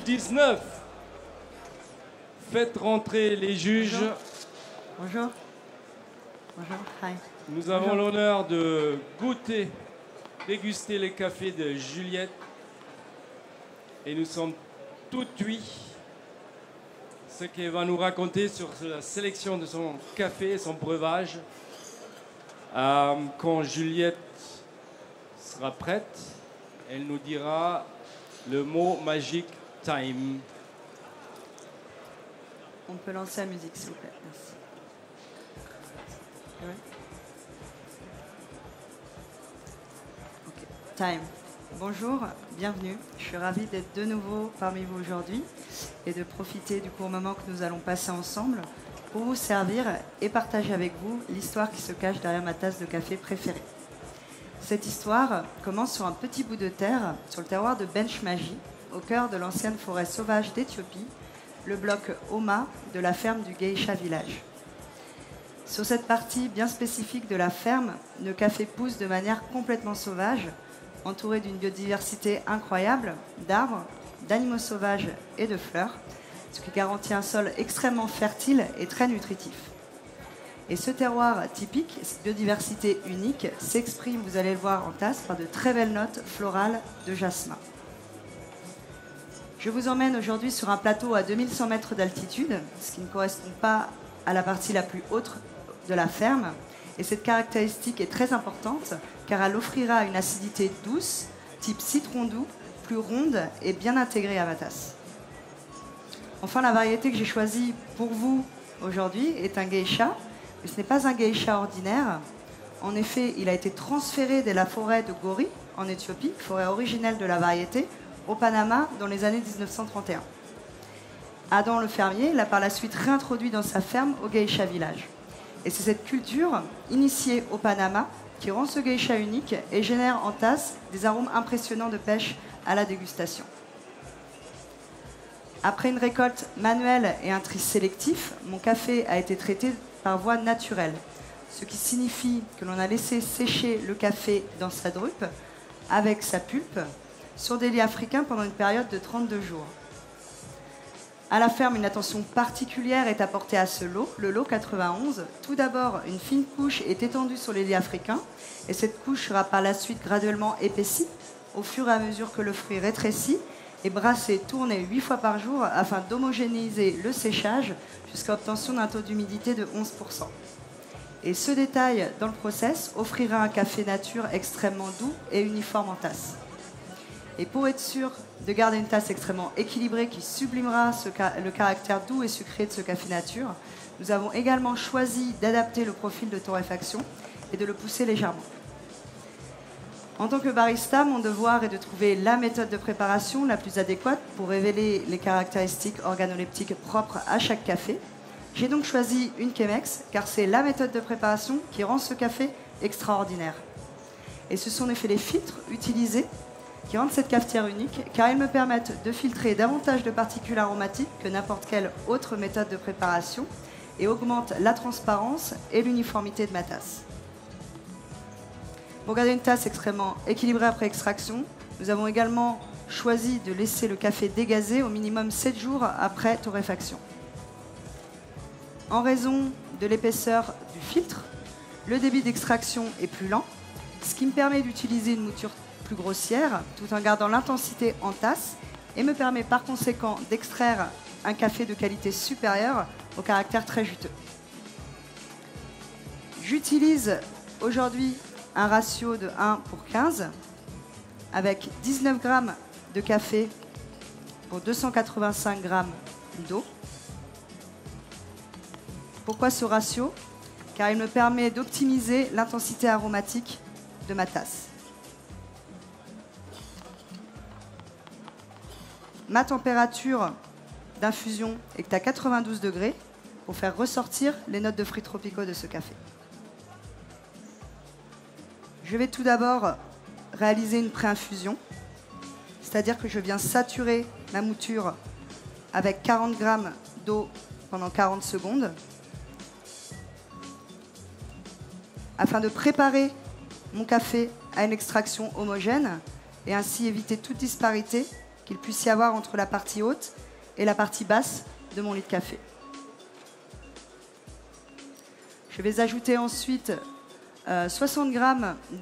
2019. Faites rentrer les juges. Bonjour. Bonjour. Hi. Nous avons l'honneur de goûter, déguster les cafés de Juliette. Et nous sommes tout oui. Ce qu'elle va nous raconter sur la sélection de son café et son breuvage. Quand Juliette sera prête, elle nous dira le mot magique time. On peut lancer la musique, s'il vous plaît. Merci. Ouais. Ok. Time. Bonjour, bienvenue. Je suis ravie d'être de nouveau parmi vous aujourd'hui et de profiter du court moment que nous allons passer ensemble pour vous servir et partager avec vous l'histoire qui se cache derrière ma tasse de café préférée. Cette histoire commence sur un petit bout de terre, sur le terroir de Benchmaji, au cœur de l'ancienne forêt sauvage d'Éthiopie, le bloc Homa de la ferme du Geisha Village. Sur cette partie bien spécifique de la ferme, le café pousse de manière complètement sauvage, entouré d'une biodiversité incroyable, d'arbres, d'animaux sauvages et de fleurs, ce qui garantit un sol extrêmement fertile et très nutritif. Et ce terroir typique, cette biodiversité unique, s'exprime, vous allez le voir en tasse, par de très belles notes florales de jasmin. Je vous emmène aujourd'hui sur un plateau à 2100 mètres d'altitude, ce qui ne correspond pas à la partie la plus haute de la ferme. Et cette caractéristique est très importante car elle offrira une acidité douce, type citron doux, plus ronde et bien intégrée à ma tasse. Enfin, la variété que j'ai choisie pour vous aujourd'hui est un geisha, mais ce n'est pas un geisha ordinaire. En effet, il a été transféré de la forêt de Gori, en Éthiopie, forêt originelle de la variété, au Panama dans les années 1931. Adam le fermier l'a par la suite réintroduit dans sa ferme au Geisha Village. Et c'est cette culture, initiée au Panama, qui rend ce geisha unique et génère en tasse des arômes impressionnants de pêche à la dégustation. Après une récolte manuelle et un tri sélectif, mon café a été traité par voie naturelle, ce qui signifie que l'on a laissé sécher le café dans sa drupe, avec sa pulpe, sur des lits africains pendant une période de 32 jours. À la ferme, une attention particulière est apportée à ce lot, le lot 91. Tout d'abord, une fine couche est étendue sur les lits africains et cette couche sera par la suite graduellement épaissie au fur et à mesure que le fruit rétrécit et brassé, tourné 8 fois par jour afin d'homogénéiser le séchage jusqu'à l'obtention d'un taux d'humidité de 11%. Et ce détail dans le process offrira un café nature extrêmement doux et uniforme en tasse. Et pour être sûr de garder une tasse extrêmement équilibrée qui sublimera le caractère doux et sucré de ce café nature, nous avons également choisi d'adapter le profil de torréfaction et de le pousser légèrement. En tant que barista, mon devoir est de trouver la méthode de préparation la plus adéquate pour révéler les caractéristiques organoleptiques propres à chaque café. J'ai donc choisi une Chemex car c'est la méthode de préparation qui rend ce café extraordinaire. Et ce sont en effet les filtres utilisés qui rendent cette cafetière unique, car ils me permettent de filtrer davantage de particules aromatiques que n'importe quelle autre méthode de préparation et augmentent la transparence et l'uniformité de ma tasse. Pour garder une tasse extrêmement équilibrée après extraction, nous avons également choisi de laisser le café dégazer au minimum 7 jours après torréfaction. En raison de l'épaisseur du filtre, le débit d'extraction est plus lent, ce qui me permet d'utiliser une mouture plus grossière, tout en gardant l'intensité en tasse, et me permet par conséquent d'extraire un café de qualité supérieure au caractère très juteux. J'utilise aujourd'hui un ratio de 1:15, avec 19 g de café pour 285 g d'eau. Pourquoi ce ratio? Car il me permet d'optimiser l'intensité aromatique de ma tasse. Ma température d'infusion est à 92 degrés pour faire ressortir les notes de fruits tropicaux de ce café. Je vais tout d'abord réaliser une pré-infusion, c'est-à-dire que je viens saturer ma mouture avec 40 g d'eau pendant 40 secondes afin de préparer mon café à une extraction homogène et ainsi éviter toute disparité qu'il puisse y avoir entre la partie haute et la partie basse de mon lit de café. Je vais ajouter ensuite 60 g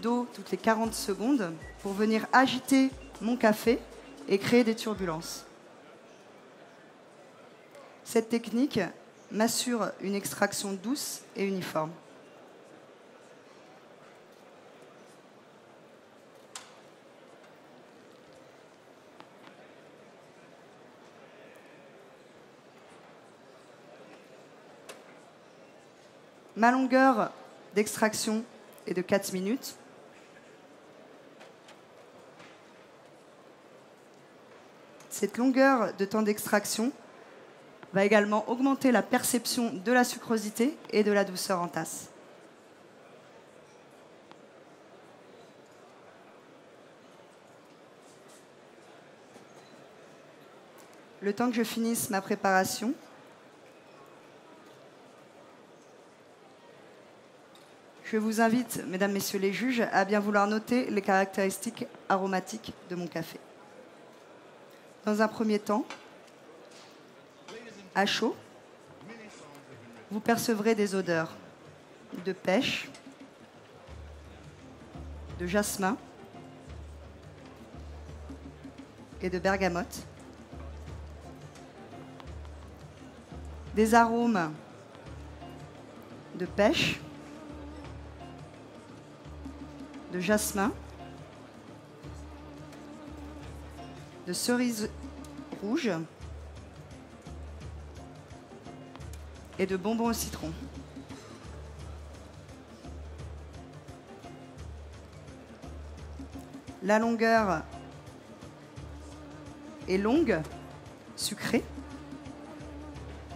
d'eau toutes les 40 secondes pour venir agiter mon café et créer des turbulences. Cette technique m'assure une extraction douce et uniforme. Ma longueur d'extraction est de 4 minutes. Cette longueur de temps d'extraction va également augmenter la perception de la sucrosité et de la douceur en tasse. Le temps que je finisse ma préparation, je vous invite, mesdames, messieurs les juges, à bien vouloir noter les caractéristiques aromatiques de mon café. Dans un premier temps, à chaud, vous percevrez des odeurs de pêche, de jasmin et de bergamote. Des arômes de pêche, de jasmin, de cerise rouge et de bonbons au citron. La longueur est longue, sucrée,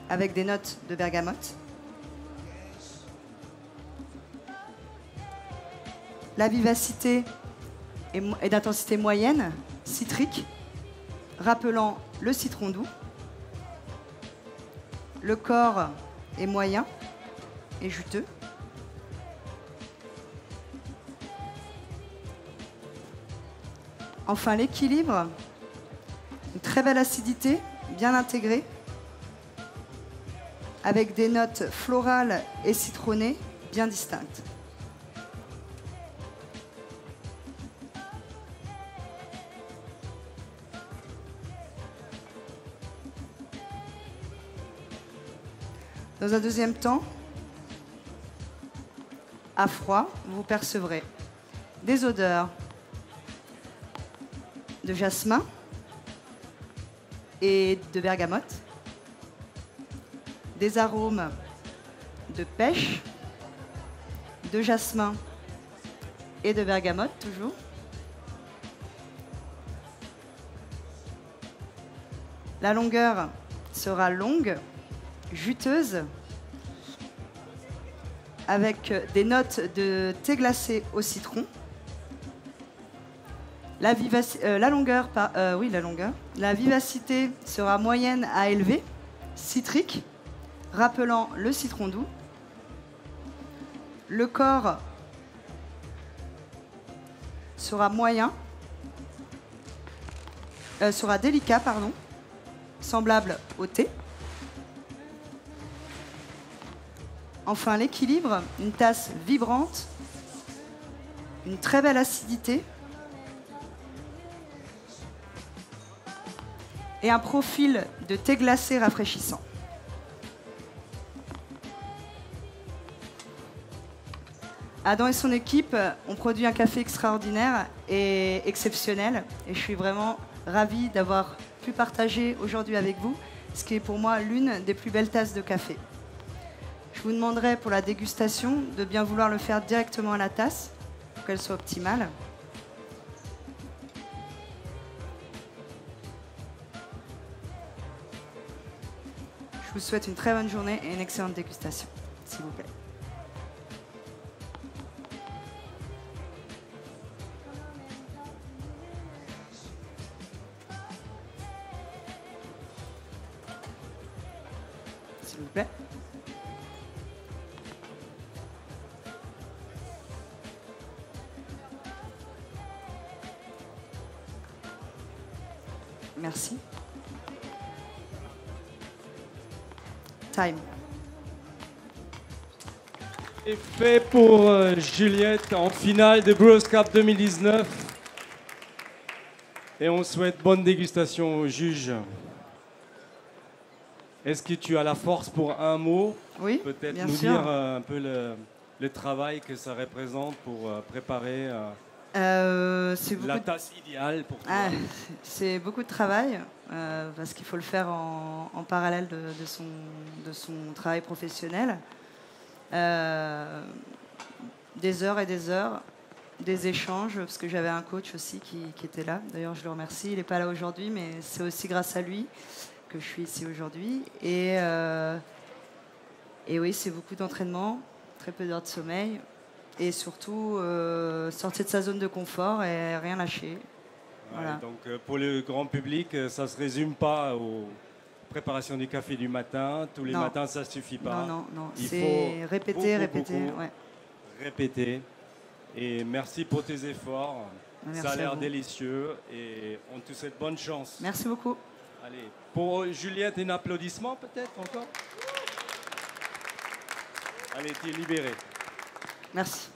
avec des notes de bergamote. La vivacité est d'intensité moyenne, citrique, rappelant le citron doux. Le corps est moyen et juteux. Enfin, l'équilibre, une très belle acidité, bien intégrée, avec des notes florales et citronnées bien distinctes. Dans un deuxième temps, à froid, vous percevrez des odeurs de jasmin et de bergamote, des arômes de pêche, de jasmin et de bergamote toujours. La longueur sera longue, juteuse, avec des notes de thé glacé au citron. La vivacité sera moyenne à élevée, citrique, rappelant le citron doux. Le corps sera délicat, semblable au thé. Enfin, l'équilibre, une tasse vibrante, une très belle acidité et un profil de thé glacé rafraîchissant. Adam et son équipe ont produit un café extraordinaire et exceptionnel. Et je suis vraiment ravie d'avoir pu partager aujourd'hui avec vous ce qui est pour moi l'une des plus belles tasses de café. Je vous demanderai pour la dégustation de bien vouloir le faire directement à la tasse pour qu'elle soit optimale. Je vous souhaite une très bonne journée et une excellente dégustation, s'il vous plaît. S'il vous plaît. Merci. Merci. Time. Et fait pour Juliette en finale de Brewers Cup 2019. Et on souhaite bonne dégustation aux juges. Est-ce que tu as la force pour un mot? Oui, peut-être bien nous sûr. dire un peu le travail que ça représente pour préparer la tasse idéale pour toi. C'est beaucoup de travail parce qu'il faut le faire en parallèle de son travail professionnel. Des heures et des heures, des échanges, parce que j'avais un coach aussi qui était là. D'ailleurs, je le remercie. Il n'est pas là aujourd'hui, mais c'est aussi grâce à lui que je suis ici aujourd'hui. Et oui, c'est beaucoup d'entraînement, très peu d'heures de sommeil. Et surtout, sortir de sa zone de confort et rien lâcher. Ouais, Voilà. donc pour le grand public, ça ne se résume pas aux préparations du café du matin. Tous les matins, ça ne suffit pas. Non. Il C'est faut répéter. beaucoup répéter. Et merci pour tes efforts. Merci ça a l'air à vous. délicieux et on te souhaite bonne chance. Merci beaucoup. Allez, pour Juliette, un applaudissement peut-être encore. Allez, tu es libérée. Merci.